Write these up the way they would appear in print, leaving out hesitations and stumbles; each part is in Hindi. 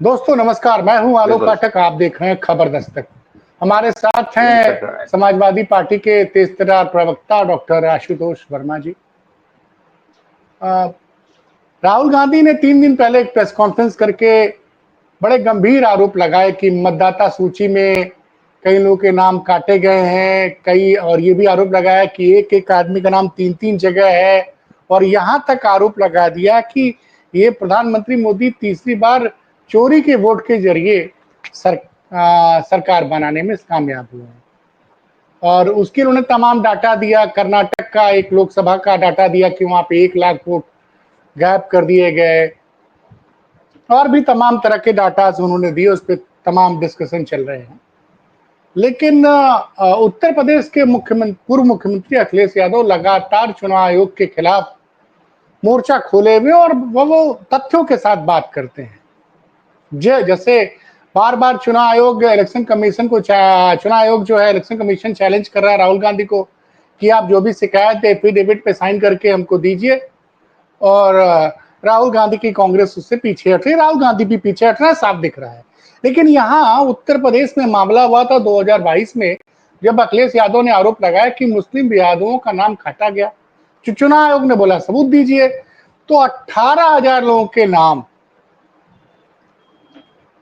दोस्तों नमस्कार, मैं हूं आलोक बिल्कुल, पाठक। आप देख रहे हैं खबर दस्तक। हमारे साथ यही हैं चल रहा है। समाजवादी पार्टी के तेजतर्रार प्रवक्ता डॉक्टर आशुतोष वर्मा जी। अ, राहुल गांधी ने 3 दिन पहले एक प्रेस कॉन्फ्रेंस करके बड़े गंभीर आरोप लगाए कि मतदाता सूची में कई लोगों के नाम काटे गए हैं, कई और ये भी आरोप लगाया कि एक-एक आदमी का नाम 3-3 जगह है और यहाँ तक आरोप लगा दिया कि ये प्रधानमंत्री मोदी तीसरी बार चोरी के वोट के जरिए सरकार बनाने में कामयाब हुए हैं। और उसके उन्होंने तमाम डाटा दिया, कर्नाटक का एक लोकसभा का डाटा दिया कि वहाँ पे 1 लाख वोट गायब कर दिए गए और भी तमाम तरह के डाटाज उन्होंने दिए, उस पे तमाम डिस्कशन चल रहे हैं। लेकिन उत्तर प्रदेश के पूर्व मुख्यमंत्री अखिलेश यादव लगातार चुनाव आयोग के खिलाफ मोर्चा खोले हुए और वो तथ्यों के साथ बात करते हैं। जैसे बार-बार चुनाव आयोग इलेक्शन कमीशन को चुनाव आयोग जो है इलेक्शन कमीशन चैलेंज कर रहा है राहुल गांधी को कि आप जो भी शिकायत है एफिडेविट पे साइन करके हमको दीजिए और राहुल गांधी की कांग्रेस उससे पीछे हट रही है, राहुल गांधी भी पीछे हट रहा है, साफ दिख रहा है। लेकिन यहाँ उत्तर प्रदेश में मामला हुआ था 2022 में, जब अखिलेश यादव ने आरोप लगाया कि मुस्लिम यादवों का नाम काटा गया। चुनाव आयोग ने बोला सबूत दीजिए, तो 18,000 लोगों के नाम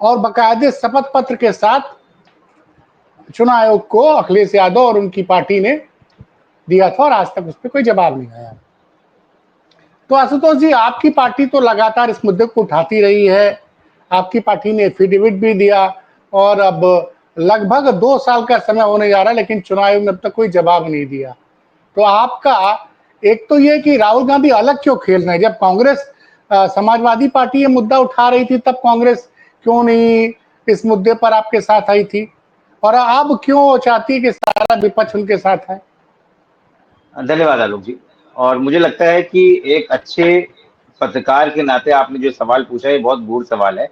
और बाकायदे शपथ पत्र के साथ चुनाव आयोग को अखिलेश यादव और उनकी पार्टी ने दिया था और आज तक उस पर कोई जवाब नहीं आया। तो आशुतोष जी, आपकी पार्टी तो लगातार इस मुद्दे को उठाती रही है। आपकी पार्टी ने एफिडेविट भी दिया और अब लगभग 2 साल का समय होने जा रहा है, लेकिन चुनाव आयोग ने अब तक कोई जवाब नहीं दिया। तो आपका एक तो ये कि राहुल गांधी अलग क्यों खेल रहे हैं? जब कांग्रेस समाजवादी पार्टी ये मुद्दा उठा रही थी, तब कांग्रेस क्यों नहीं इस मुद्दे पर आपके साथ आई थी? और अब क्यों चाहती है कि सारा विपक्ष उनके साथ है? धन्यवाद आलोक जी। और मुझे लगता है कि एक अच्छे पत्रकार के नाते आपने जो सवाल पूछा है, ये बहुत गूढ़ सवाल है।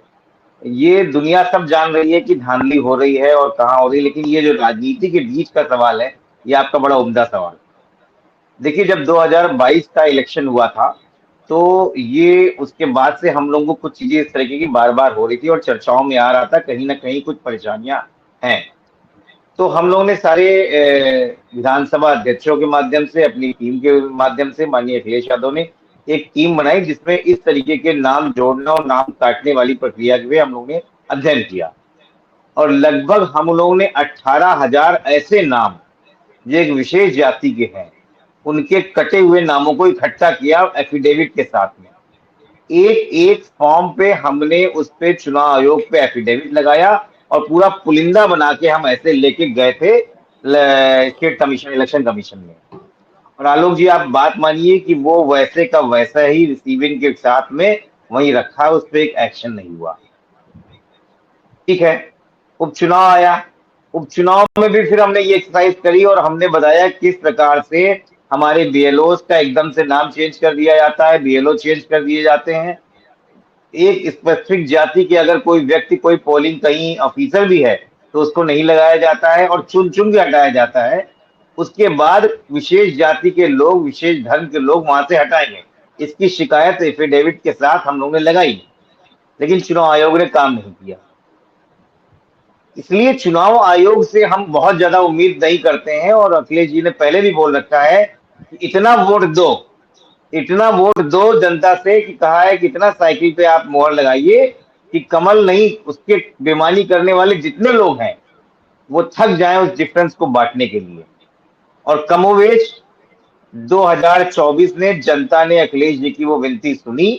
ये दुनिया सब जान रही है कि धांधली हो रही है और कहाँ हो रही है, लेकिन ये जो राजनीति के बीच का सवाल है, ये आपका बड़ा उम्दा सवाल है। देखिए, जब 2022 का इलेक्शन हुआ था, तो ये उसके बाद से हम लोगों को कुछ चीजें इस तरीके की बार-बार हो रही थी और चर्चाओं में आ रहा था, कहीं न कहीं कुछ परेशानियां हैं। तो हम लोगों ने सारे विधानसभा अध्यक्षों के माध्यम से, अपनी टीम के माध्यम से, माननीय अखिलेश यादव ने एक टीम बनाई जिसमें इस तरीके के नाम जोड़ने और नाम काटने वाली प्रक्रिया के हम लोगों ने अध्ययन किया और लगभग हम लोगों ने 18,000 ऐसे नाम जो एक विशेष जाति के हैं, उनके कटे हुए नामों को इकट्ठा किया एफिडेविट के साथ में। एक एक फॉर्म पे हमने उस पे चुनाव आयोग पे एफिडेविट लगाया और पूरा पुलिंदा बना के हम ऐसे लेके गए थे स्टेट कमीशन, इलेक्शन कमीशन में। और आलोक जी, आप बात मानिए कि वो वैसे का वैसा ही रिसीविंग के साथ में वहीं रखा, उस पर एक एक्शन नहीं हुआ। ठीक है, उपचुनाव आया। उपचुनाव में भी फिर हमने ये एक्सरसाइज करी और हमने बताया किस प्रकार से हमारे बीएलओस का एकदम से नाम चेंज कर दिया जाता है, बीएलओ चेंज कर दिए जाते हैं। एक स्पेसिफिक जाति के अगर कोई व्यक्ति, कोई पोलिंग कहीं ऑफिसर भी है, तो उसको नहीं लगाया जाता है और चुन चुन के हटाया जाता है। उसके बाद विशेष जाति के लोग, विशेष धर्म के लोग वहां से हटाएंगे। इसकी शिकायत एफिडेविट के साथ हम लोगों ने लगाई, लेकिन चुनाव आयोग ने काम नहीं किया। इसलिए चुनाव आयोग से हम बहुत ज्यादा उम्मीद नहीं करते हैं और अखिलेश जी ने पहले भी बोल रखा है कि इतना वोट दो, इतना वोट दो जनता से, कि कहा है कि इतना साइकिल पे आप मोहर लगाइए कि कमल नहीं, उसके बेईमानी करने वाले जितने लोग हैं वो थक जाएं उस डिफरेंस को बांटने के लिए। और कमोवेश 2024 ने जनता ने अखिलेश जी की वो विनती सुनी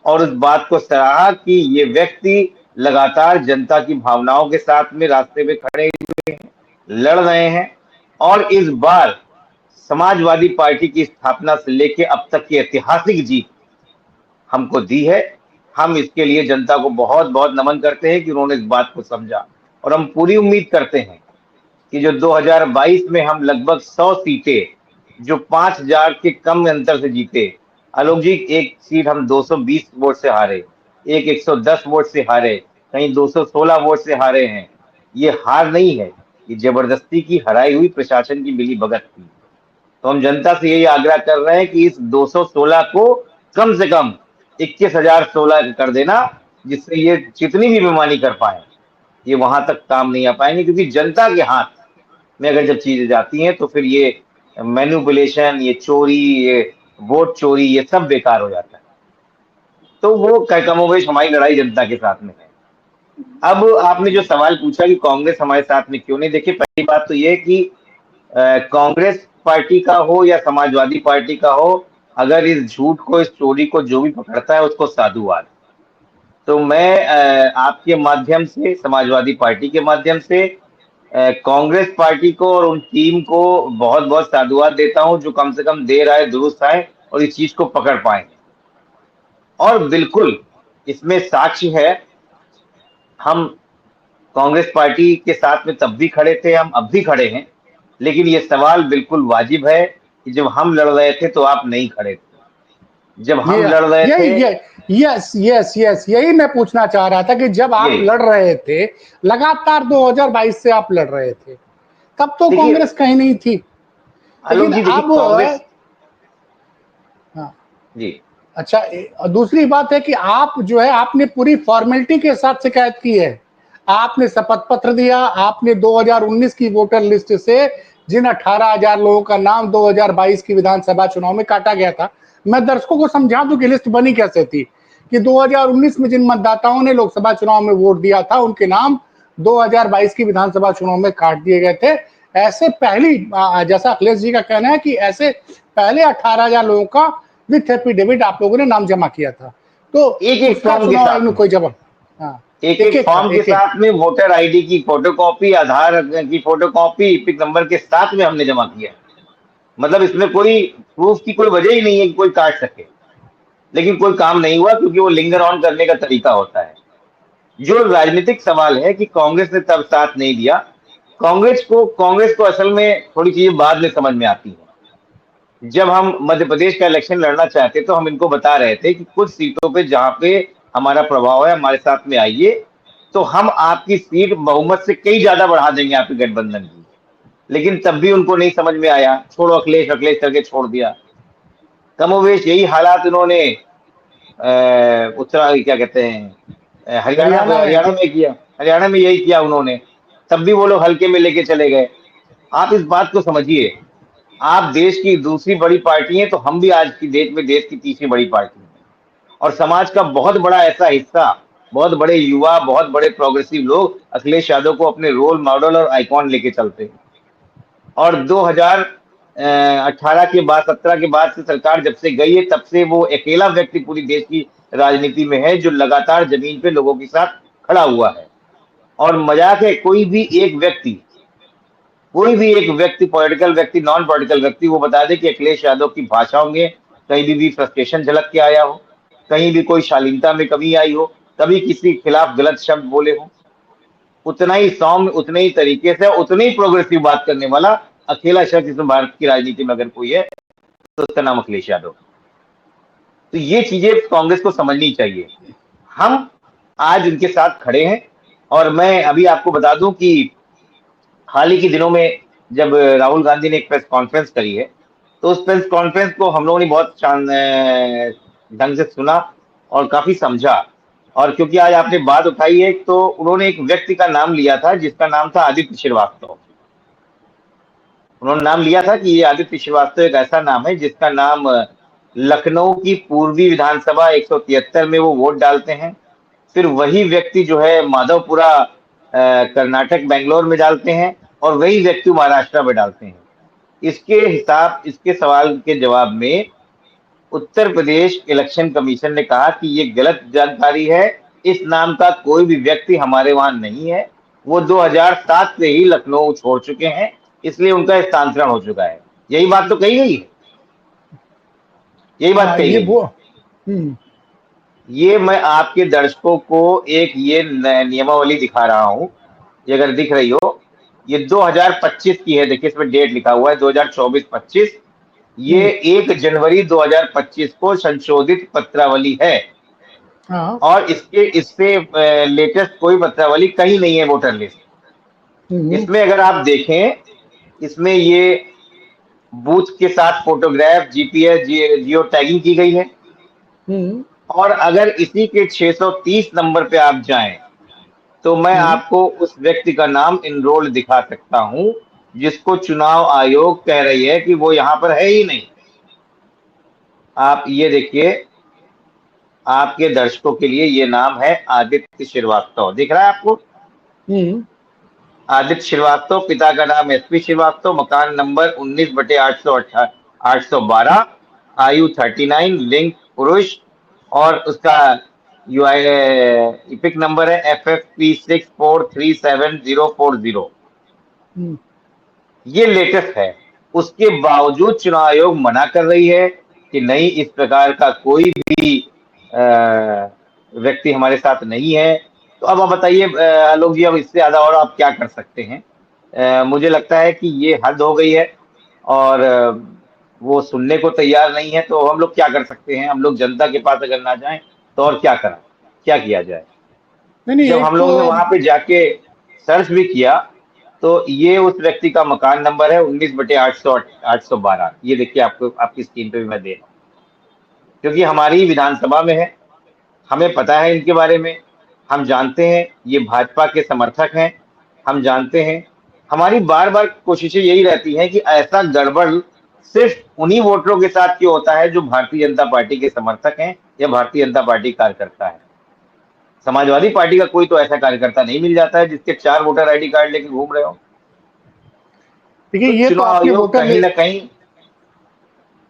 और उस बात को सराहा कि ये व्यक्ति लगातार जनता की भावनाओं के साथ में रास्ते में खड़े हुए हैं, लड़ रहे हैं और इस बार समाजवादी पार्टी की स्थापना से लेकर अब तक की ऐतिहासिक जीत हमको दी है। हम इसके लिए जनता को बहुत बहुत नमन करते हैं कि उन्होंने इस बात को समझा और हम पूरी उम्मीद करते हैं कि जो 2022 में हम लगभग 100 सीटें जो 5,000 के कम अंतर से जीते। आलोक जी, एक सीट हम 220 वोट से हारे, एक 110 वोट से हारे, कहीं 216 वोट से हारे हैं। ये हार नहीं है, ये जबरदस्ती की हराई हुई प्रशासन की मिलीभगत थी। तो हम जनता से यही आग्रह कर रहे हैं कि इस 216 को कम से कम 21,016 कर देना जिससे ये जितनी भी बेईमानी कर पाए, ये वहां तक काम नहीं आ पाएंगे, क्योंकि जनता के हाथ में अगर जब चीजें जाती हैं तो फिर ये मैनिपुलेशन, ये चोरी, ये वोट चोरी, ये सब बेकार हो जाता है। तो वो कमोबेश हमारी लड़ाई जनता के साथ में है। अब आपने जो सवाल पूछा कि कांग्रेस हमारे साथ में क्यों नहीं, देखिए पहली बात तो ये है कि कांग्रेस पार्टी का हो या समाजवादी पार्टी का हो, अगर इस झूठ को, इस चोरी को जो भी पकड़ता है उसको साधुवाद। तो मैं आपके माध्यम से, समाजवादी पार्टी के माध्यम से कांग्रेस पार्टी को और उन टीम को बहुत बहुत साधुवाद देता हूं, जो कम से कम देर आए दुरुस्त आए और इस चीज को पकड़ पाए। और बिल्कुल इसमें साक्ष्य है, हम कांग्रेस पार्टी के साथ में तब भी खड़े थे, हम अब भी खड़े हैं, लेकिन ये सवाल बिल्कुल वाजिब है कि जब हम लड़ रहे थे तो आप नहीं खड़े थे। जब हम लड़ रहे थे, यस यस यस, यही मैं पूछना चाह रहा था कि जब आप यही लड़ रहे थे, लगातार 2022 से आप लड़ रहे थे, तब तो देखिए कांग्रेस कहीं नहीं थी। आलोक लेकिन जी, देखिए अब कांग्रेस, हाँ, जी अच्छा, दूसरी बात है कि आप जो है, आपने पूरी फॉर्मेलिटी के साथ शिकायत की है। आपने शपथ पत्र दिया, आपने 2019 की वोटर लिस्ट से जिन 18,000 लोगों का नाम 2022 की विधानसभा चुनाव में काटा गया था, मैं दर्शकों को समझा दूं कि लिस्ट बनी कैसे थी, कि 2019 में जिन मतदाताओं ने लोकसभा चुनाव में वोट दिया था, उनके नाम 2022 की विधानसभा चुनाव में काट दिए गए थे। ऐसे पहली, जैसा अखिलेश जी का कहना है कि ऐसे पहले 18,000 लोगों का विथ एफिडेविट आप लोगों ने नाम जमा किया था, तो एक एक उसका फॉर्म के चुनाव आयोग साथ ने में, कोई जवाब, हाँ, एक एक एक एक का, फॉर्म के एक एक, साथ में वोटर आईडी की फोटोकॉपी, आधार की फोटोकॉपी, पिक नंबर के साथ में हमने जमा किया। मतलब इसमें कोई प्रूफ की कोई वजह ही नहीं है कि कोई काट सके, लेकिन कोई काम नहीं हुआ, क्योंकि वो लिंगर ऑन करने का तरीका होता है। जो राजनीतिक सवाल है कि कांग्रेस ने तब साथ नहीं दिया, कांग्रेस को असल में थोड़ी चीजें बाद में समझ में आती हैं। जब हम मध्य प्रदेश का इलेक्शन लड़ना चाहते तो हम इनको बता रहे थे कि कुछ सीटों पे जहां पे हमारा प्रभाव है, हमारे साथ में आइए, तो हम आपकी सीट बहुमत से कई ज्यादा बढ़ा देंगे आपके गठबंधन की। लेकिन तब भी उनको नहीं समझ में आया, छोड़ो अखिलेश अखिलेश करके छोड़ दिया। कमोवेश यही हालात उन्होंने उत्तरा क्या कहते हैं, हरियाणा हरियाणा में। हरियाणा में किया, हरियाणा में यही किया उन्होंने। तब भी वो लोग हल्के में लेके चले गए। आप इस बात को समझिए, आप देश की दूसरी बड़ी पार्टी हैं, तो हम भी आज की डेट में देश की तीसरी बड़ी पार्टी हैं। और समाज का बहुत बड़ा ऐसा हिस्सा, बहुत बड़े युवा, बहुत बड़े प्रोग्रेसिव लोग अखिलेश यादव को अपने रोल मॉडल और आइकॉन लेके चलते हैं। और 2018 के बाद, 17 के बाद से सरकार जब से गई है, तब से वो अकेला व्यक्ति पूरी देश की राजनीति में है जो लगातार जमीन पे लोगों के साथ खड़ा हुआ है। और मजाक है, कोई भी एक व्यक्ति, पॉलिटिकल व्यक्ति, नॉन पॉलिटिकल व्यक्ति, वो बता दे कि अखिलेश यादव की भाषाओं में कहीं भी फ्रस्ट्रेशन झलक के आया हो, कहीं भी कोई शालीनता में कमी आई हो, कभी किसी के खिलाफ गलत शब्द बोले हो, उतना ही सौम्य, उतने ही तरीके से, उतने ही प्रोग्रेसिव बात करने वाला अकेला शख्स इसमें भारत की राजनीति में अगर कोई है तो उसका नाम अखिलेश यादव। तो ये चीजें कांग्रेस को समझनी चाहिए। हम आज उनके साथ खड़े हैं। और मैं अभी आपको बता दूं कि हाल ही के दिनों में जब राहुल गांधी ने एक प्रेस कॉन्फ्रेंस करी है, तो उस प्रेस कॉन्फ्रेंस को हम लोगों ने बहुत ढंग से सुना और काफी समझा। और क्योंकि आज आपने बात उठाई है, तो उन्होंने एक व्यक्ति का नाम लिया था जिसका नाम था आदित्य श्रीवास्तव। उन्होंने नाम लिया था कि ये आदित्य श्रीवास्तव एक ऐसा नाम है जिसका नाम लखनऊ की पूर्वी विधानसभा 173 में वो वोट डालते हैं। फिर वही व्यक्ति जो है माधवपुरा कर्नाटक बेंगलोर में डालते हैं, और वही व्यक्ति महाराष्ट्र में डालते हैं। इसके सवाल के जवाब में उत्तर प्रदेश इलेक्शन कमीशन ने कहा कि ये गलत जानकारी है, इस नाम का कोई भी व्यक्ति हमारे वहां नहीं है। वो 2007 से ही लखनऊ छोड़ चुके हैं, इसलिए उनका स्थानांतरण हो चुका है। यही बात तो कही गई है, यही बात हाँ, कही ये गई वो, है। ये मैं आपके दर्शकों को एक ये नियमावली दिखा रहा हूं, ये अगर दिख रही हो, ये 2025 की है। देखिए इसमें डेट लिखा हुआ है 2024-25। ये 1 जनवरी 2025 को संशोधित पत्रावली है। हाँ, और इससे लेटेस्ट कोई पत्रावली कहीं नहीं है वोटर लिस्ट। इसमें अगर आप देखें, इसमें ये बूथ के साथ फोटोग्राफ, जीपीएस, जियो टैगिंग की गई है। और अगर इसी के 630 नंबर पे आप जाएं तो मैं हम्म, आपको उस व्यक्ति का नाम इनरोल्ड दिखा सकता हूं जिसको चुनाव आयोग कह रही है कि वो यहां पर है ही नहीं। आप ये देखिए, आपके दर्शकों के लिए ये नाम है आदित्य श्रीवास्तव, दिख रहा है आपको? हम्म, आदित्य श्रीवास्तव, पिता का नाम एसपी श्रीवास्तव, मकान नंबर 19/812, आयु 39, लिंग पुरुष, और उसका यूआई इपिक नंबर है FFP64374040। हम्म। ये लेटेस्ट है। उसके बावजूद चुनाव आयोग मना कर रही है कि नहीं, इस प्रकार का कोई भी व्यक्ति हमारे साथ नहीं है। तो अब आप बताइए आलोक जी, अब इससे ज्यादा और आप क्या कर सकते हैं? मुझे लगता है कि ये हद हो गई है, और वो सुनने को तैयार नहीं है। तो हम लोग क्या कर सकते हैं? हम लोग जनता के पास अगर ना जाएं तो और क्या करें, क्या किया जाए? नहीं नहीं, जब एक हम तो लोगों ने वहां पे जाके सर्च भी किया तो ये उस व्यक्ति का मकान नंबर है 19/812। ये देखिए, आपको आपकी स्क्रीन पे भी मैं दे रहा हूँ, क्योंकि हमारी विधानसभा में है, हमें पता है इनके बारे में, हम जानते हैं ये भाजपा के समर्थक हैं, हम जानते हैं। हमारी बार बार कोशिशें यही रहती हैं कि ऐसा गड़बड़ सिर्फ उन्हीं वोटरों के साथ क्यों होता है जो भारतीय जनता पार्टी के समर्थक हैं या भारतीय जनता पार्टी कार्यकर्ता है। समाजवादी पार्टी का कोई तो ऐसा कार्यकर्ता नहीं मिल जाता है जिसके 4 वोटर आईडी कार्ड लेके घूम रहे हो। देखिए, तो ये तो आपके वोटर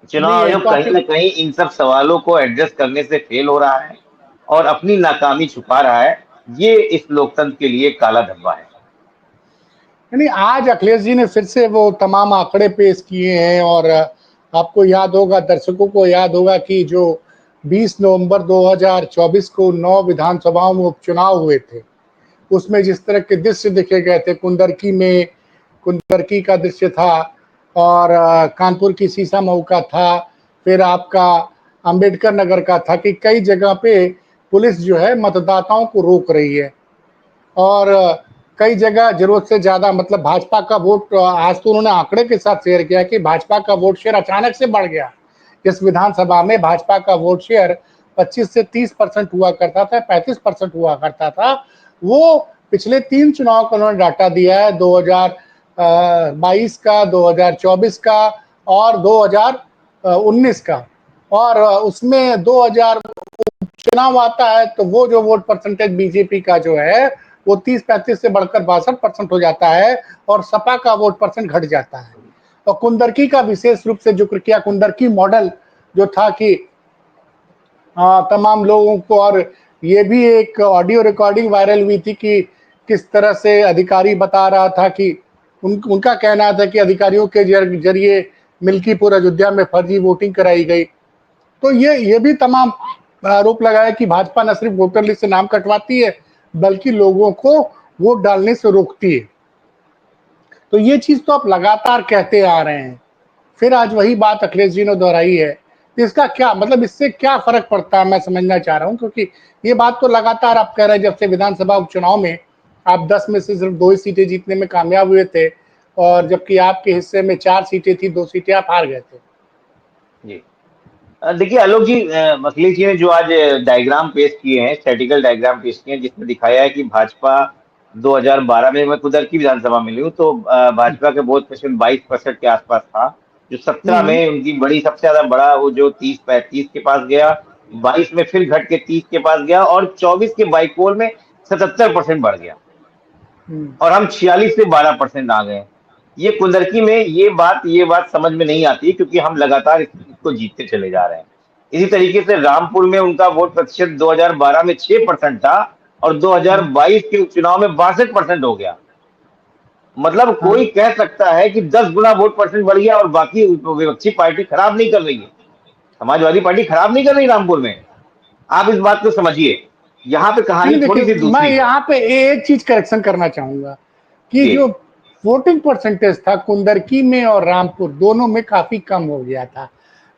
चुनाव नहीं, ये आयोग तो कहीं आपके ना कहीं इन सब सवालों को एड्रेस करने से फेल हो रहा है और अपनी नाकामी छुपा रहा है। ये इस लोकतंत्र के लिए काला धब्बा है। नहीं, आज अखिलेश जी ने फिर से वो तमाम आंकड़े पेश किए हैं। और आपको याद होगा, दर्शकों को याद होगा कि जो 20 नवंबर 2024 को 9 विधानसभाओं में उपचुनाव हुए थे, उसमें जिस तरह के दृश्य देखे गए थे, कुंदरकी में कुंदरकी का दृश्य था, और कानपुर की सीसा मऊ का था, फिर आपका अंबेडकर नगर का था, कि कई जगह पे पुलिस जो है मतदाताओं को रोक रही है। और कई जगह जरूरत से ज्यादा, मतलब भाजपा का वोट, आज तो उन्होंने आंकड़े के साथ शेयर किया कि भाजपा का वोट शेयर अचानक से बढ़ गया। इस विधानसभा में भाजपा का वोट शेयर 25 से 30% हुआ करता था, 35% हुआ करता था। वो पिछले 3 चुनाव का उन्होंने डाटा दिया है, 2022 का, 2024 का और 2019 का। और उसमें 2000 चुनाव आता है तो वो जो वोट परसेंटेज बीजेपी का जो है, वो 30-35 से बढ़कर 62% हो जाता है, और सपा का वोट परसेंट घट जाता है। और कुंदरकी का विशेष रूप से जिक्र किया, कुंदरकी मॉडल जो था कि तमाम लोगों को, और ये भी एक ऑडियो रिकॉर्डिंग वायरल हुई थी कि किस तरह से अधिकारी बता रहा था कि उनका कहना था कि अधिकारियों के जरिए मिल्कीपुर अयोध्या में फर्जी वोटिंग कराई गई। तो ये भी तमाम आरोप लगाया कि भाजपा न सिर्फ वोटर लिस्ट से नाम कटवाती है, बल्कि लोगों को वोट डालने से रोकती है। तो ये चीज तो आप लगातार कहते आ रहे हैं, फिर आज वही बात अखिलेश जी ने दोहराई है। तो इसका क्या मतलब, इससे क्या फर्क पड़ता है, मैं समझना चाह रहा हूं। क्योंकि ये बात तो लगातार आप कह रहे हैं, जब से विधानसभा उपचुनाव में आप 10 में से सिर्फ 2 ही सीटें जीतने में कामयाब हुए थे, और जबकि आपके हिस्से में 4 सीटें थी, 2 सीटें आप हार गए थे। जी, देखिए आलोक जी, अखिलेश जी ने जो आज डायग्राम पेश किए हैं, स्टैटिकल डायग्राम पेश किए हैं, जिसमें दिखाया है कि भाजपा 2012 में, मैं खुदर की विधानसभा में हूँ, तो भाजपा के वोट परसेंट 22% के आसपास था। जो 17 हम्म, में उनकी बड़ी सबसे ज्यादा बड़ा वो जो 30-35 के पास गया, 22 में फिर घट के 30 के पास गया, और 24 के बाईपोल में 77% बढ़ गया, हम्म, और हम 46 से 12% आ गए। ये कुंदरकी में ये बात समझ में नहीं आती, क्योंकि हम लगातार इसको जीतते चले जा रहे हैं। इसी तरीके से रामपुर में उनका वोट प्रतिशत 2012 में 6% था, और हम्म, 2022 के चुनाव में 62% हो गया। मतलब हाँ। कोई कह सकता है कि 10 गुना वोट परसेंट बढ़ गया और बाकी विपक्षी पार्टी खराब नहीं कर रही है, समाजवादी पार्टी खराब नहीं कर रही रामपुर में। आप इस बात को समझिए, यहाँ पे कहानी नहीं, देखिए, थोड़ी सी मैं दूसरी है। यहाँ पे एक चीज करेक्शन करना चाहूंगा कि जी। जो वोटिंग परसेंटेज था कुंदरकी में और रामपुर दोनों में काफी कम हो गया था। हम्म।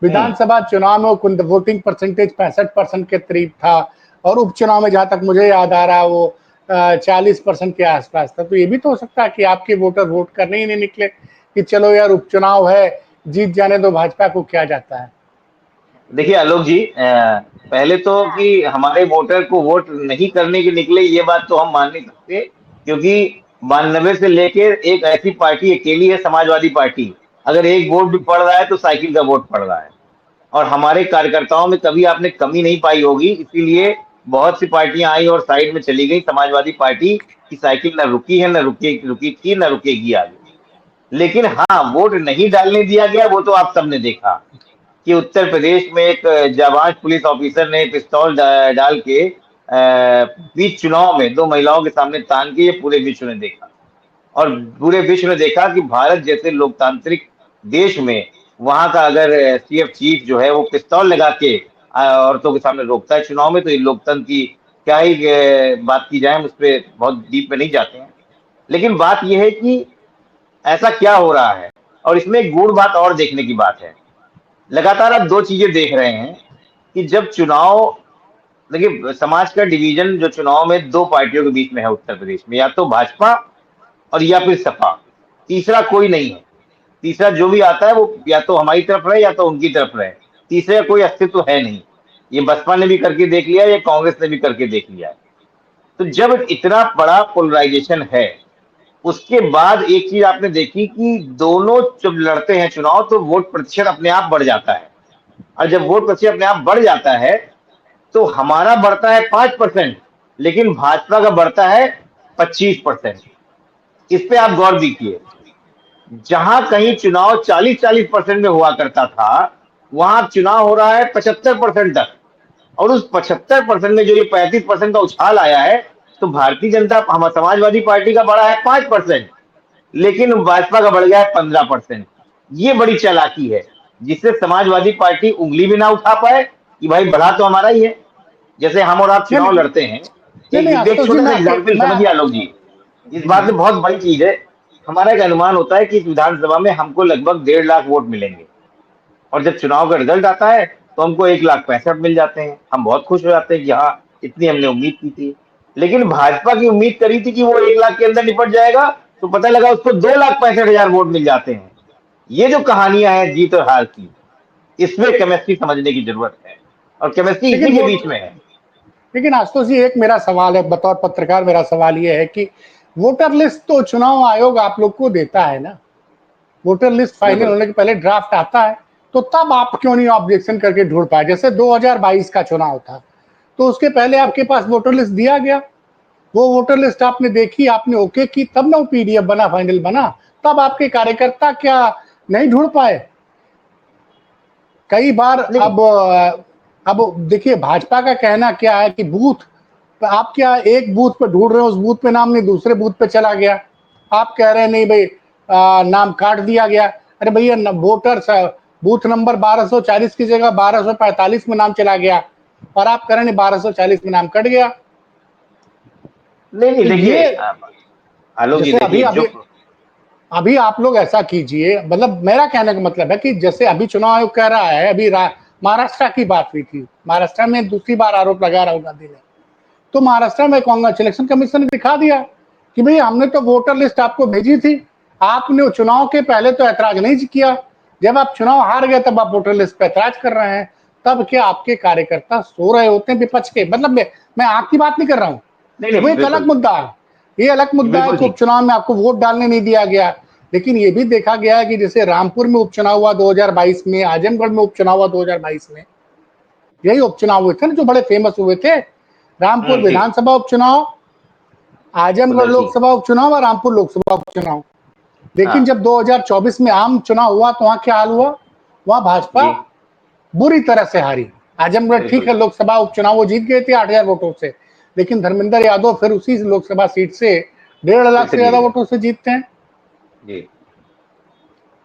विधानसभा चुनाव में वोटिंग परसेंटेज 65% के करीब था, और उपचुनाव में जहां तक मुझे याद आ रहा है वो 40% के आसपास था। तो ये भी तो हो सकता है कि आपके वोटर वोट करने ही नहीं निकले, कि चलो यार उपचुनाव है, जीत जाने दो, भाजपा को क्या जाता है। देखिए आलोक जी, पहले तो कि हमारे वोटर को वोट नहीं करने के निकले, ये बात तो हम मान नहीं सकते, क्योंकि 92 से लेकर एक ऐसी पार्टी अकेली है, समाजवादी पार्टी। अगर एक वोट भी पड़ रहा है तो साइकिल का वोट पड़ रहा है। और हमारे कार्यकर्ताओं में कभी आपने कमी नहीं पाई होगी, इसीलिए बहुत सी पार्टियां आई और साइड में चली गई। समाजवादी पार्टी की साइकिल न रुकी है, न रुकी थी, न रुकेगी आगे। लेकिन हाँ, वोट नहीं डालने दिया गया, वो तो आप सबने देखा कि उत्तर प्रदेश में एक जाबाज पुलिस ऑफिसर ने पिस्तौल डाल के बीच चुनाव में दो महिलाओं के सामने तान के, ये पूरे विश्व ने देखा। और पूरे विश्व ने देखा कि भारत जैसे लोकतांत्रिक देश में वहां का अगर सीएफ चीफ जो है वो पिस्तौल लगा के औरतों के सामने रोकता है चुनाव में, तो ये लोकतंत्र की क्या ही बात की जाए, हम उस पर बहुत डीप में नहीं जाते हैं। लेकिन बात यह है कि ऐसा क्या हो रहा है। और इसमें एक गूढ़ बात और देखने की बात है। लगातार आप दो चीजें देख रहे हैं कि जब चुनाव, देखिए समाज का डिवीजन जो चुनाव में दो पार्टियों के बीच में है उत्तर प्रदेश में, या तो भाजपा और या फिर सपा। तीसरा कोई नहीं है। तीसरा जो भी आता है वो या तो हमारी तरफ रहे या तो उनकी तरफ रहे। तीसरे का कोई अस्तित्व है नहीं। ये बसपा ने भी करके देख लिया, ये कांग्रेस ने भी करके देख लिया है। तो जब इतना बड़ा पोलराइजेशन है, उसके बाद एक चीज आपने देखी कि दोनों जब लड़ते हैं चुनाव तो वोट प्रतिशत अपने आप बढ़ जाता है। और जब वोट प्रतिशत अपने आप बढ़ जाता है तो हमारा बढ़ता है 5%, लेकिन भाजपा का बढ़ता है 25%। इस पे आप गौर कीजिए। जहां कहीं चुनाव 40-40% में हुआ करता था, वहां चुनाव हो रहा है 75% तक। और उस 75% में जो ये 35% का उछाल आया है, तो भारतीय जनता हम समाजवादी पार्टी का बढ़ा है 5%, लेकिन भाजपा का बढ़ गया है 15%। ये बड़ी चालाकी है, जिससे समाजवादी पार्टी उंगली भी ना उठा पाए कि भाई बढ़ा तो हमारा ही है। जैसे हम और आप नहीं चुनाव नहीं लड़ते हैं, नहीं नहीं, एक आशुतोष जी छोटा सा मैं आपके एग्जाम्पल मैं समझिए आलोक जी। इस बात हम्म, में बहुत बड़ी चीज है। हमारा एक अनुमान होता है कि इस विधानसभा में हमको लगभग 1.5 लाख वोट मिलेंगे। और जब चुनाव का रिजल्ट आता है तो हमको 1,65,000 मिल जाते हैं। हम बहुत खुश हो जाते हैं कि हाँ, इतनी हमने उम्मीद की थी। लेकिन भाजपा की उम्मीद करी थी कि वो 1 लाख के अंदर निपट जाएगा, तो पता लगा उसको 2,65,000 वोट मिल जाते हैं। ये जो कहानियां हैं जीत और हार की, इसमें केमिस्ट्री समझने की जरूरत है। और केमिस्ट्री लेकिन इसी के वो बीच में है। लेकिन आशुतोष जी, एक मेरा सवाल है बतौर पत्रकार, मेरा सवाल ये है कि वोटर लिस्ट तो चुनाव आयोग आप लोग को देता है ना। वोटर लिस्ट फाइनल बिल्कुल। होने के पहले ड्राफ्ट आता है, तो तब आप क्यों नहीं ऑब्जेक्शन करके ढूंढ पाए? जैसे 2022 का चुनाव था, तो उसके पहले आपके पास वोटर लिस्ट दिया गया, वो वोटर लिस्ट आपने देखी, आपने ओके की, तब ना वो पीडीएफ बना, फाइनल बना। तब आपके कार्यकर्ता क्या नहीं ढूंढ पाए? कई बार नहीं अब देखिए, भाजपा का कहना क्या है कि बूथ, आप क्या एक बूथ पे ढूंढ रहे हो, उस बूथ पे नाम नहीं दूसरे बूथ पे चला गया। आप कह रहे हैं नहीं भाई, नाम काट दिया गया। अरे भैया, वोटर बूथ नंबर 1240 की जगह 1245 में नाम चला गया, और आप कह रहे हैं 1240 में नाम कट गया। नहीं नहीं, तो देखिए ये, आलोक जी जैसे अभी देखिए जो। अभी अभी आप लोग ऐसा कीजिए, मतलब मेरा कहने का मतलब है कि जैसे अभी चुनाव आयोग कह रहा है, अभी महाराष्ट्र की बात हुई थी, महाराष्ट्र में दूसरी बार आरोप लगा राहुल गांधी ने, तो महाराष्ट्र में कांग्रेस इलेक्शन कमीशन ने दिखा दिया कि भाई हमने तो वोटर लिस्ट आपको भेजी थी, आपने चुनाव के पहले तो ऐतराज नहीं किया, जब आप चुनाव हार गए तब आप वोटर लिस्ट पे ऐतराज कर रहे हैं। तब क्या आपके कार्यकर्ता सो रहे होते हैं विपक्ष के? मतलब मैं आपकी बात नहीं कर रहा हूं, नहीं वो नहीं, एक अलग बिल्कुल मुद्दा है। ये अलग मुद्दा है बिल्कुल कि ठीक। उपचुनाव में आपको वोट डालने नहीं दिया गया। लेकिन ये भी देखा गया है कि जैसे रामपुर में उपचुनाव हुआ 2022 में, आजमगढ़ में उपचुनाव हुआ 2022 में, यही उपचुनाव हुए थे ना जो बड़े फेमस हुए थे। रामपुर जी। विधानसभा उपचुनाव, आजमगढ़ कुदरती। लोकसभा उपचुनाव और रामपुर लोकसभा उपचुनाव। लेकिन हाँ जब 2024 में आम चुनाव हुआ तो वहां क्या हाल हुआ? वहां भाजपा जी। बुरी तरह से हारी। आजमगढ़ ठीक बिल्कुल है, लोकसभा उपचुनाव वो जीत गए थे 8,000 वोटों से, लेकिन धर्मेंद्र यादव फिर उसी लोकसभा सीट से 1.5 लाख फिर से से जीत ज्यादा गए। वोटों से जीतते हैं। जी।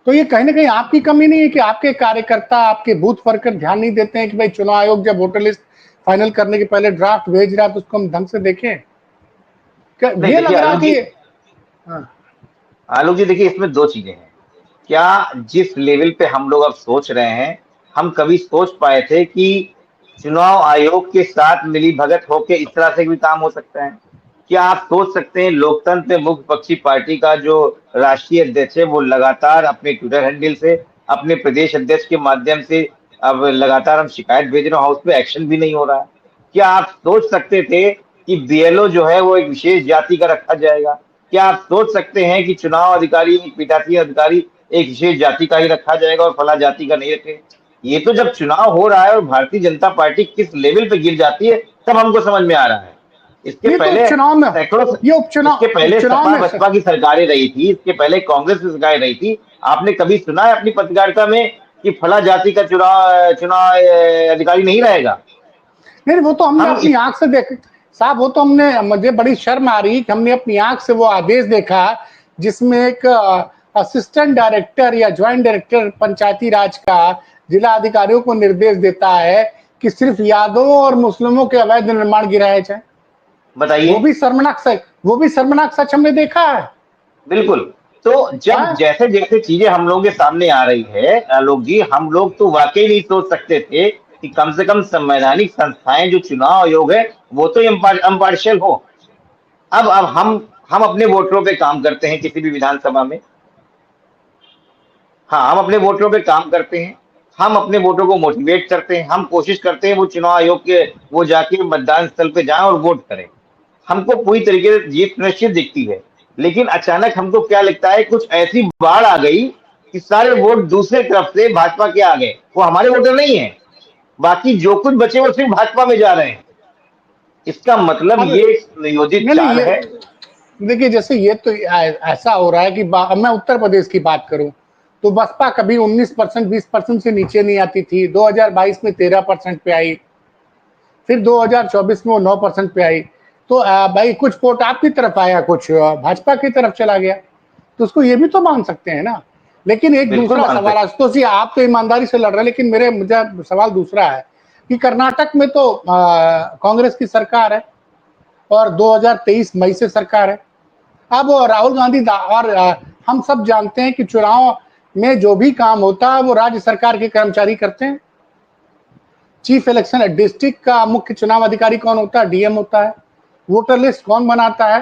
तो ये कहीं ना कहीं आपकी कमी नहीं है कि आपके कार्यकर्ता, आपके बूथ वर्कर ध्यान नहीं देते हैं कि भाई चुनाव आयोग जब वोटर लिस्ट फाइनल करने के पहले ड्राफ्ट भेज रहा है तो उसको हम ढंग से देखें? क्या नहीं ये देखिए लग रहा है आलोक जी, कि हाँ, आलोक जी देखिए इसमें दो चीजें हैं। क्या जिस लेवल पे हम लोग अब सोच रहे हैं, हम कभी सोच पाए थे कि चुनाव आयोग के साथ मिली भगत होके इस तरह से भी काम हो सकता है? क्या आप सोच सकते हैं लोकतंत्र में मुख्य पक्षी पार्टी का जो राष्ट्रीय अध्यक्ष है वो लगातार अपने ट्विटर हैंडल से, अपने प्रदेश अध्यक्ष के माध्यम से अब लगातार हम शिकायत भेज रहे हैं, हाउस पे एक्शन भी नहीं हो रहा है। क्या आप सोच सकते थे कि बीएलओ जो है वो एक विशेष जाति का रखा जाएगा? क्या आप सोच सकते हैं कि चुनाव अधिकारी, पीठासीन अधिकारी एक विशेष जाति का ही रखा जाएगा और फला जाति का नहीं रखे? ये तो जब चुनाव हो रहा है और भारतीय जनता पार्टी किस लेवल पे गिर जाती है तब हमको समझ में आ रहा है। इसके ये तो पहले उपचुनाव में, सैकड़ों, ये इसके पहले उपचुनाव सपा में बसपा की सरकारें रही थी, इसके पहले कांग्रेस की सरकारें रही थी। आपने कभी सुना है अपनी पत्रकारिता में कि फला जाति का चुनाव चुनाव अधिकारी नहीं रहेगा? नहीं, वो तो हमने हम अपनी इस आंख से देख साहब, वो तो हमने, मुझे बड़ी शर्म आ रही कि हमने अपनी आंख से वो आदेश देखा जिसमें एक असिस्टेंट डायरेक्टर या ज्वाइंट डायरेक्टर पंचायती राज का जिला अधिकारियों को निर्देश देता है कि सिर्फ यादवों और मुस्लिमों के अवैध निर्माण गिराए जाए। वो बताइए। भी शर्मनाक सच, वो भी शर्मनाक सच हमने देखा है। बिल्कुल। तो जब हाँ? जैसे जैसे चीजें हम लोगों के सामने आ रही है आलोक जी, हम लोग तो वाकई नहीं सोच सकते थे कि कम से कम संवैधानिक संस्थाएं जो चुनाव आयोग है वो तो इम्पार्शियल हो। अब हम अपने वोटरों पे काम करते हैं किसी भी विधानसभा में। हाँ, हम अपने वोटरों पे काम करते हैं, हम अपने वोटरों को मोटिवेट करते हैं, हम कोशिश करते हैं वो चुनाव आयोग के वो जाके मतदान स्थल पे जाएं और वोट करें। हमको पूरी तरीके से जीत सुनिश्चित दिखती है। लेकिन अचानक हमको क्या लगता है, कुछ ऐसी बाढ़ आ गई कि सारे वोट दूसरे तरफ से भाजपा के आ गए। वो हमारे वोटर नहीं है, बाकी जो कुछ बचे वो सिर्फ भाजपा में जा रहे हैं। इसका मतलब अब ये नियोजित नहीं नहीं, चाल ये है। देखिए, जैसे ये तो ऐसा हो रहा है कि मैं उत्तर प्रदेश की बात करूं तो बसपा कभी 19% 20% से नीचे नहीं आती थी, 2022 में 13% पे आई, फिर 2024 में वो 9% पे आई। तो भाई कुछ वोट आपकी तरफ आया, कुछ भाजपा की तरफ चला गया, तो उसको ये भी तो मान सकते हैं ना। लेकिन एक बिल्कुल दूसरा मान सवाल, सकते। आशुतोष जी, आप तो ईमानदारी से लड़ रहे हैं, लेकिन मेरे मुझे सवाल दूसरा है कि कर्नाटक में तो कांग्रेस की सरकार है और 2023 मई से सरकार है। अब राहुल गांधी और हम सब जानते हैं कि चुनाव में जो भी काम होता है वो राज्य सरकार के कर्मचारी करते हैं। चीफ इलेक्शन डिस्ट्रिक्ट का मुख्य चुनाव अधिकारी कौन होता है? डीएम होता है। वोटर लिस्ट कौन बनाता है?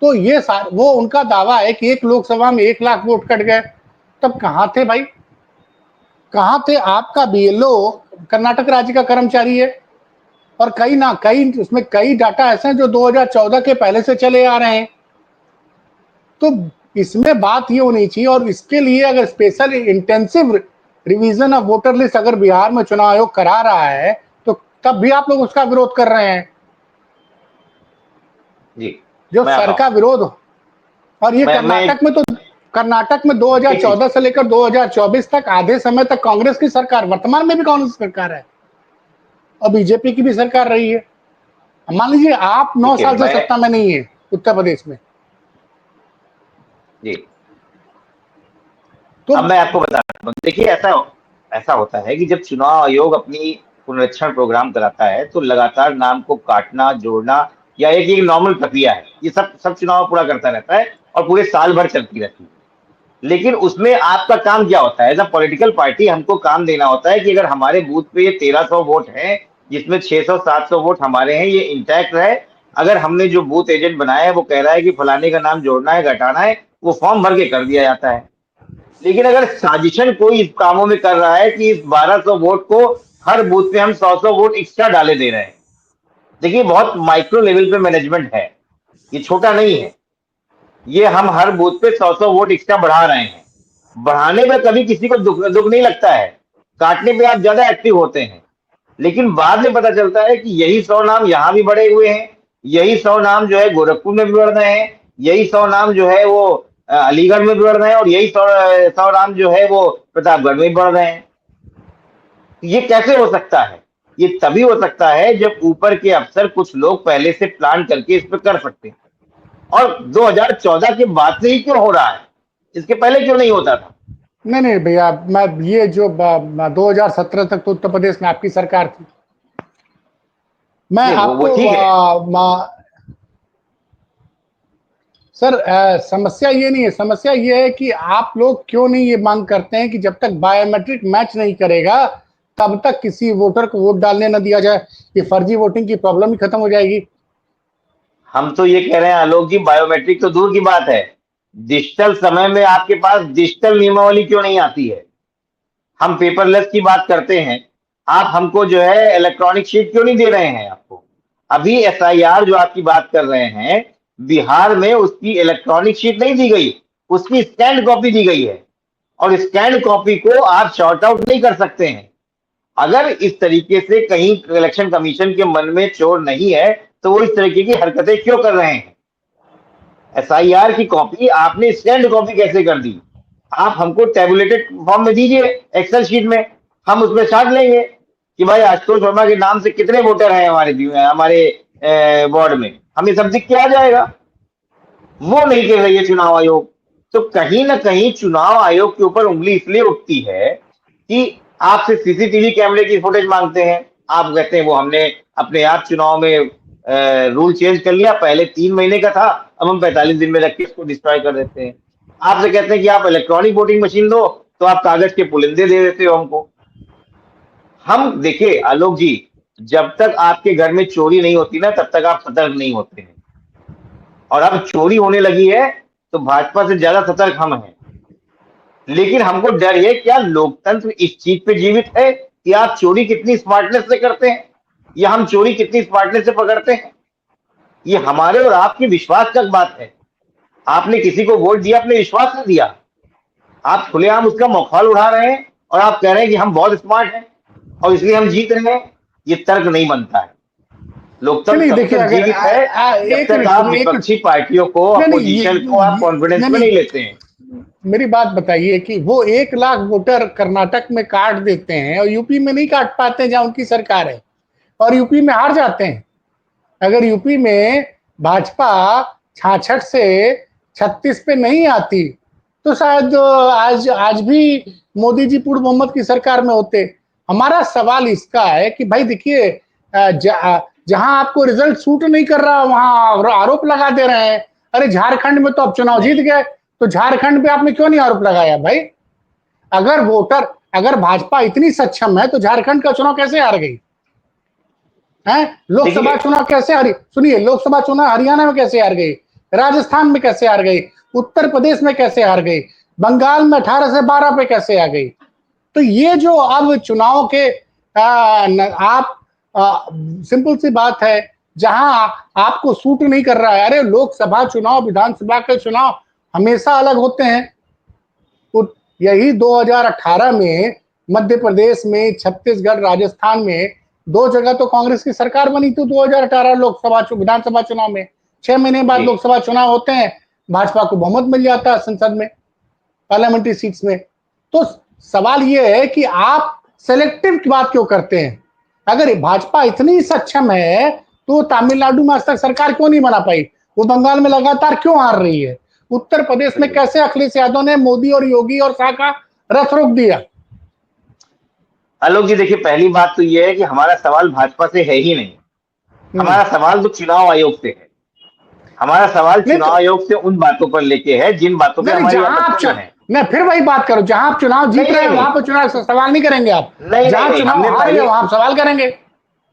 तो ये वो उनका दावा है कि एक लोकसभा में 1 लाख वोट कट गए। तब कहां थे भाई? कहां थे? आपका बीएलओ कर्नाटक राज्य का कर्मचारी है और कई उसमें कई डाटा ऐसे हैं जो 2014 के पहले से चले आ रहे हैं। तो इसमें बात ये होनी चाहिए, और इसके लिए अगर special intensive revision of voter list अगर बिहार में चुनाव आयोग करा रहा है तो तब भी आप लोग उसका विरोध कर रहे हैं। जी। जो मैं सर आता का हूँ। विरोध, और ये मैं कर्नाटक में एक चीज, 2014 से लेकर 2024 तक आधे समय तक कांग्रेस की सरकार, वर्तमान में भी कांग्रेस की सरकार है और बीजेपी की भी सरकार रही है। मान लीजिए आप 9 देखिए साल से मैं, सत्ता में नहीं है उत्तर प्रदेश में, जी, तो अब मैं आपको बताता हूँ। देखिए ऐसा ऐसा होता है कि जब चुनाव आयोग अपनी पुनरीक्षण प्रोग्राम कराता है तो लगातार नाम को काटना जोड़ना या एक नॉर्मल प्रक्रिया है, ये सब सब चुनाव पूरा करता रहता है और पूरे साल भर चलती रहती है। लेकिन उसमें आपका काम क्या होता है? एज अ पॉलिटिकल पार्टी हमको काम देना होता है कि अगर हमारे बूथ पे ये 1300 वोट हैं, जिसमें 600 700 वोट हमारे हैं, ये इंटैक्ट रहे। अगर हमने जो बूथ एजेंट बनाया है वो कह रहा है कि फलाने का नाम जोड़ना है घटाना है, वो फॉर्म भर के कर दिया जाता है। लेकिन अगर साजिशन कोई इस कामों में कर रहा है कि इस 1200 वोट को हर बूथ पे हम 100 वोट एक्स्ट्रा डाले दे रहे हैं। देखिए बहुत माइक्रो लेवल पे मैनेजमेंट है, ये छोटा नहीं है। ये हम हर बूथ पे 100 वोट एक्स्ट्रा बढ़ा रहे हैं। बढ़ाने में कभी किसी को दुख दुख नहीं लगता है, काटने पे आप ज्यादा एक्टिव होते हैं। लेकिन बाद में पता चलता है कि यही 100 नाम यहाँ भी बढ़े हुए हैं, यही 100 नाम जो है गोरखपुर में भी बढ़ रहे हैं, यही 100 नाम जो है वो अलीगढ़ में भी बढ़ रहे हैं, और यही 100 नाम जो है वो प्रतापगढ़ में भी बढ़ रहे हैं। ये कैसे हो सकता है? ये तभी हो सकता है जब ऊपर के अफसर कुछ लोग पहले से प्लान करके इस पर कर सकते हैं। और 2014 के बाद से ही क्यों हो रहा है? इसके पहले क्यों नहीं होता था? नहीं नहीं भैया, मैं ये जो 2017 तक तो उत्तर प्रदेश में आपकी सरकार थी। मैं नहीं, वो आपको ठीक है। सर, समस्या ये नहीं है, समस्या ये है कि आप लोग क्यों नहीं ये मांग करते हैं कि जब तक बायोमेट्रिक मैच नहीं करेगा तब तक किसी वोटर को वोट डालने न दिया जाए। ये फर्जी वोटिंग की प्रॉब्लम ही खत्म हो जाएगी। हम तो ये कह रहे हैं आलोक जी, बायोमेट्रिक तो दूर की बात है, डिजिटल समय में आपके पास डिजिटल नियमावली क्यों नहीं आती है? हम पेपरलेस की बात करते हैं, आप हमको जो है इलेक्ट्रॉनिक शीट क्यों नहीं दे रहे हैं आपको? अभी एसआईआर जो आपकी बात कर रहे हैं, बिहार में उसकी इलेक्ट्रॉनिक शीट नहीं दी गई, उसकी स्कैन्ड कॉपी दी गई है, और स्कैन्ड कॉपी को आप शॉर्ट आउट नहीं कर सकते हैं। अगर इस तरीके से कहीं इलेक्शन कमीशन के मन में चोर नहीं है, तो वो इस तरीके की हरकतें क्यों कर रहे हैं? एसआईआर की कॉपी आपने स्कैन्ड कॉपी कैसे कर दी? आप हमको टेबुलेटेड फॉर्म में दीजिए, एक्सेल शीट में, हम उसमें छाट लेंगे कि भाई आशुतोष वर्मा के नाम से कितने वोटर हैं हमारे वार्ड में, हमें सब दिख के आ जाएगा। वो नहीं कर रही है चुनाव आयोग। तो कहीं ना कहीं चुनाव आयोग के ऊपर उंगली इसलिए उठती है कि आपसे सीसीटीवी कैमरे की फुटेज मांगते हैं, आप कहते हैं वो हमने अपने आप चुनाव में रूल चेंज कर लिया, पहले 3 महीने का था, अब हम 45 दिन में रख के इसको डिस्ट्रॉय कर देते हैं। आपसे कहते हैं कि आप इलेक्ट्रॉनिक वोटिंग मशीन दो, तो आप कागज के पुलिंदे दे देते हो हमको। हम देखिए आलोक जी, जब तक आपके घर में चोरी नहीं होती ना, तब तक आप सतर्क नहीं होते हैं, और अब चोरी होने लगी है तो भाजपा से ज्यादा सतर्क हम हैं। लेकिन हमको डर है, क्या लोकतंत्र इस चीज पे जीवित है कि आप चोरी कितनी स्मार्टनेस से करते हैं, या हम चोरी कितनी स्मार्टनेस से पकड़ते हैं? ये हमारे और आपके विश्वास का बात है। आपने किसी को वोट दिया, अपने विश्वास से दिया, आप खुलेआम उसका मखौल उड़ा रहे हैं और आप कह रहे हैं कि हम बहुत स्मार्ट हैं और इसलिए हम जीत रहे हैं। ये तर्क नहीं बनता है। लोकतंत्र तब देखिए तक अगर जीवित है जब एक तक आप विपक्षी पार्टियों को, अपोजिशन को आप कॉन्फिडेंस में नहीं लेते हैं। मेरी बात बताइए कि वो 1 लाख वोटर कर्नाटक में काट देते हैं और यूपी में नहीं काट पाते जहां उनकी सरकार है, और यूपी में हार जाते हैं। अगर यूपी में भाजपा 66 से 36 पे नहीं आती तो शायद आज आज भी मोदी जी पूर्ण बहुमत की सरकार में होते। हमारा सवाल इसका है कि भाई देखिए, जहां आपको रिजल्ट सूट नहीं कर रहा वहां आरोप लगा दे रहे हैं। अरे झारखंड में तो आप चुनाव जीत गए, तो झारखंड पे आपने क्यों नहीं आरोप लगाया भाई? अगर भाजपा इतनी सक्षम है तो झारखंड का चुनाव कैसे हार गई है? लोकसभा चुनाव कैसे हारी? सुनिए, लोकसभा चुनाव हरियाणा में कैसे हार गई, राजस्थान में कैसे हार गई, उत्तर प्रदेश में कैसे हार गई, बंगाल में 18 से 12 पे कैसे आ गई? तो ये जो अब चुनाव के आप सिंपल सी बात है, जहां आपको सूट नहीं कर रहा है। अरे लोकसभा चुनाव, विधानसभा के चुनाव हमेशा अलग होते हैं। यही 2018 में मध्य प्रदेश में, छत्तीसगढ़, राजस्थान में 2 जगह तो कांग्रेस की सरकार बनी थी 2018 लोकसभा विधानसभा चुनाव में। 6 महीने बाद लोकसभा चुनाव होते हैं, भाजपा को बहुमत मिल जाता है संसद में, पार्लियामेंट्री सीट्स में। तो सवाल यह है कि आप सेलेक्टिव की बात क्यों करते हैं? अगर भाजपा इतनी सक्षम है तो तमिलनाडु में आज तक सरकार क्यों नहीं बना पाई? वो बंगाल में लगातार क्यों हार रही है? उत्तर प्रदेश में कैसे अखिलेश यादव ने मोदी और योगी और शाह का रथ रोक दिया? आलोक जी देखिए, पहली बात तो यह है कि हमारा सवाल भाजपा से है ही नहीं, हमारा सवाल तो चुनाव आयोग से है। हमारा सवाल चुनाव आयोग से उन बातों पर लेके है जिन बातों पे हमारी आपत्तियां हैं। मैं फिर वही बात करूं, जहां आप चुनाव जीत रहे हैं वहां पर चुनाव सवाल नहीं करेंगे आप? जहां चुनाव हार गए वहां सवाल करेंगे?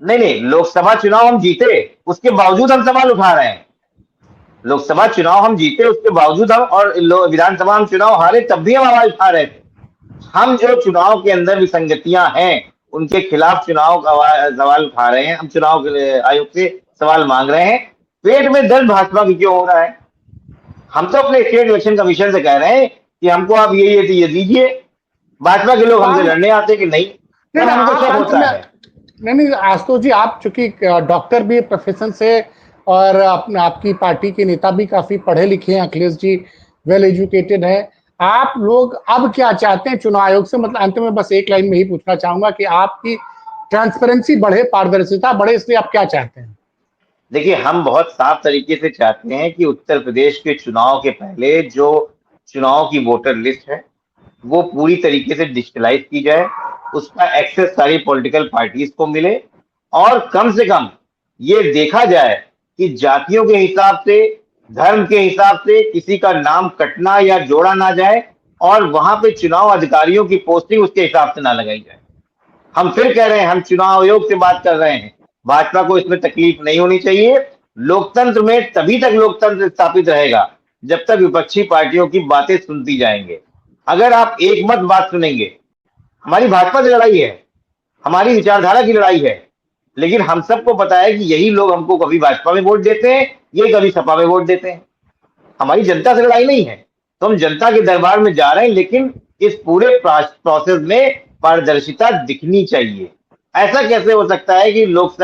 नहीं, लोकसभा चुनाव हम जीते, उसके बावजूद हम सवाल उठा रहे हैं। लोकसभा चुनाव हम जीते, उसके बावजूद हम, और विधानसभा हम चुनाव हारे तब भी हम आवाज उठा रहे थे। हम जो चुनाव के अंदर विसंगतियां हैं उनके खिलाफ चुनाव सवाल उठा रहे हैं, हम चुनाव आयोग से सवाल मांग रहे हैं। पेट में दर्द भाजपा की क्यों हो रहा है? हम तो अपने स्टेट इलेक्शन कमीशन से कह रहे हैं कि हमको आप ये दीजिए। भाजपा के लोग हमसे लड़ने आते कि नहीं, हमको शक होता है। नहीं आशुतोष जी, आप चूंकि डॉक्टर भी प्रोफेशन से और आपकी पार्टी के नेता भी काफी पढ़े लिखे हैं, अखिलेश जी वेल एजुकेटेड है। आप लोग अब क्या चाहते हैं चुनाव आयोग से? मतलब अंत में बस एक लाइन में ही पूछना चाहूंगा कि आपकी ट्रांसपेरेंसी बढ़े, पारदर्शिता बढ़े, इसलिए आप क्या चाहते हैं? देखिए, हम बहुत साफ तरीके से चाहते हैं कि उत्तर प्रदेश के चुनाव के पहले जो चुनाव की वोटर लिस्ट है वो पूरी तरीके से डिजिटलाइज की जाए, उसका एक्सेस सारी पॉलिटिकल पार्टीज को मिले, और कम से कम ये देखा जाए कि जातियों के हिसाब से, धर्म के हिसाब से किसी का नाम कटना या जोड़ा ना जाए, और वहां पे चुनाव अधिकारियों की पोस्टिंग उसके हिसाब से ना लगाई जाए। हम फिर कह रहे हैं, हम चुनाव आयोग से बात कर रहे हैं, भाजपा को इसमें तकलीफ नहीं होनी चाहिए। लोकतंत्र में तभी तक लोकतंत्र स्थापित रहेगा जब तक विपक्षी पार्टियों की बातें सुनती जाएंगे। अगर आप एक मत बात सुनेंगे, हमारी भाजपा से लड़ाई है, हमारी विचारधारा की लड़ाई है, लेकिन हम सबको पता है कि यही लोग हमको कभी भाजपा में वोट देते हैं, ये कभी सपा में वोट देते हैं। हमारी जनता से लड़ाई नहीं है, तो हम जनता के दरबार में जा रहे हैं, लेकिन इस पूरे प्रोसेस में पारदर्शिता दिखनी चाहिए। ऐसा कैसे हो सकता है कि लोग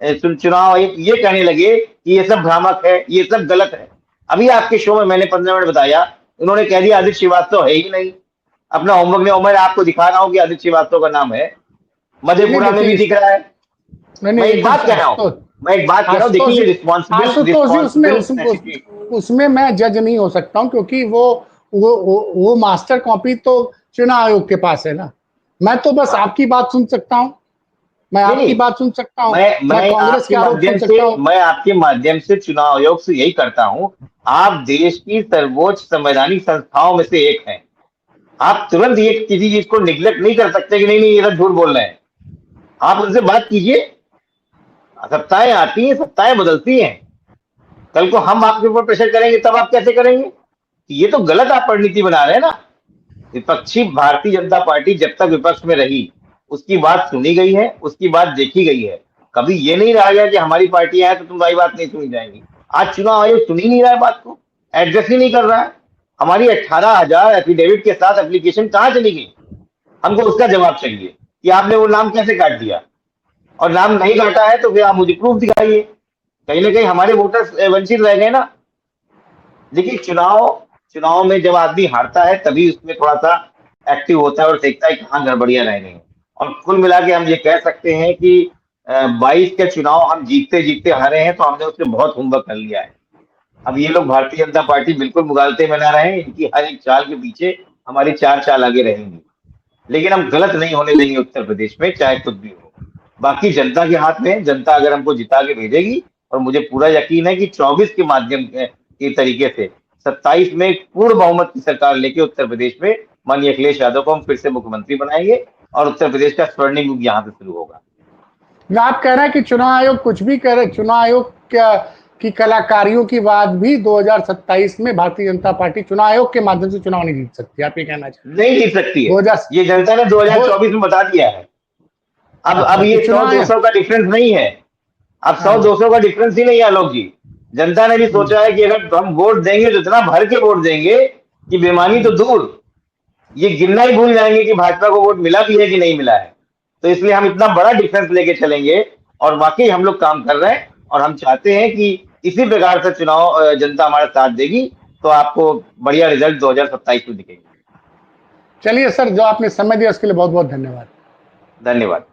चुनाव ये कहने लगे कि ये सब भ्रामक है, ये सब गलत है। अभी आपके शो में मैंने 15 मिनट बताया, उन्होंने कह दिया आदित्य श्रीवास्तव है ही नहीं। अपना होमवर्क में मैं आपको दिखा रहा हूँ कि आदित्य श्रीवास्तव का नाम है, मधेपुरा में भी दिख रहा है। मैं एक बात कह रहा हूँ, देखिए रिस्पॉन्सिबिलिटी उसमें मैं जज नहीं हो सकता हूँ, क्योंकि वो मास्टर कॉपी तो चुनाव आयोग के पास है ना। मैं तो बस आपकी बात सुन सकता हूँ, मैं आपकी बात सुन सकता हूँ, मैं कांग्रेस के आरोप सुन सकता हूँ। मैं आपके माध्यम से चुनाव आयोग से यही करता हूँ, आप देश की सर्वोच्च संवैधानिक संस्थाओं में से एक हैं। आप तुरंत ये किसी चीज को निग्लेक्ट नहीं कर सकते कि नहीं ये सब झूठ बोल रहे हैं। आप उनसे बात कीजिए, सत्ताएं आती हैं, सत्ताएं बदलती हैं। कल को हम आपके ऊपर प्रेशर करेंगे, तब आप कैसे करेंगे? ये तो गलत आप रणनीति बना रहे हैं ना। विपक्षी भारतीय जनता पार्टी जब तक विपक्ष में रही, उसकी बात सुनी गई है, उसकी बात देखी गई है। कभी ये नहीं रहा गया कि हमारी पार्टियां हैं तो तुम्हारी बात नहीं सुनी जाएगी। आज चुनाव आयोग सुन ही नहीं रहा है, बात को एड्रेस ही नहीं कर रहा है। हमारी 18,000 एफिडेविट के साथ एप्लीकेशन कहाँ चली गई? हमको उसका जवाब चाहिए कि आपने वो नाम कैसे काट दिया, और नाम नहीं काटा है तो फिर आप मुझे प्रूफ दिखाइए। कहीं ना कहीं हमारे वोटर्स वंचित रह गए ना। देखिए, चुनाव में जब आदमी हारता है तभी उसमें थोड़ा सा एक्टिव होता है और देखता है कहाँ गड़बड़ियां रह गई। और कुल मिला के हम ये कह सकते हैं कि 22 के चुनाव हम जीतते जीतते हारे हैं, तो हमने उसमें बहुत होमवर्क कर लिया है। अब ये लोग भारतीय जनता पार्टी बिल्कुल मुगालते बना रहे हैं, इनकी हर एक चाल के पीछे हमारी 4 चाल आगे रहेंगी, लेकिन हम गलत नहीं होने देंगे उत्तर प्रदेश में, चाहे कुछ भी हो। बाकी जनता के हाथ में, जनता अगर हमको जिता के भेजेगी, और मुझे पूरा यकीन है कि 24 के माध्यम के तरीके से 27 में पूर्ण बहुमत की सरकार लेके उत्तर प्रदेश में माननीय अखिलेश यादव को हम फिर से मुख्यमंत्री बनाएंगे, और उत्तर प्रदेश का स्वर्णिम युग यहाँ से शुरू होगा। आप कह रहे हैं कि चुनाव आयोग कुछ भी करे, चुनाव आयोग की कलाकारियों की बात भी 2027 में भारतीय जनता पार्टी चुनाव आयोग के माध्यम से चुनाव नहीं जीत सकती, आप ये कहना चाहते हैं? नहीं जीत सकती है, ये जनता ने 2024 में बता दिया है। अब ये 100-200 का डिफरेंस नहीं है, अब 100-200 का डिफरेंस ही नहीं है आलोक जी। जनता ने भी सोचा है कि अगर हम वोट देंगे तो इतना भर के वोट देंगे कि बेईमानी तो दूर, ये गिनना ही भूल जाएंगे कि भाजपा को वोट मिला भी है कि नहीं मिला है। तो इसलिए हम इतना बड़ा डिफरेंस लेके चलेंगे, और वाकई हम लोग काम कर रहे हैं, और हम चाहते हैं कि इसी प्रकार से चुनाव जनता हमारा साथ देगी, तो आपको बढ़िया रिजल्ट 2027 में दिखेंगे। चलिए सर, जो आपने समय दिया उसके लिए बहुत बहुत धन्यवाद। धन्यवाद।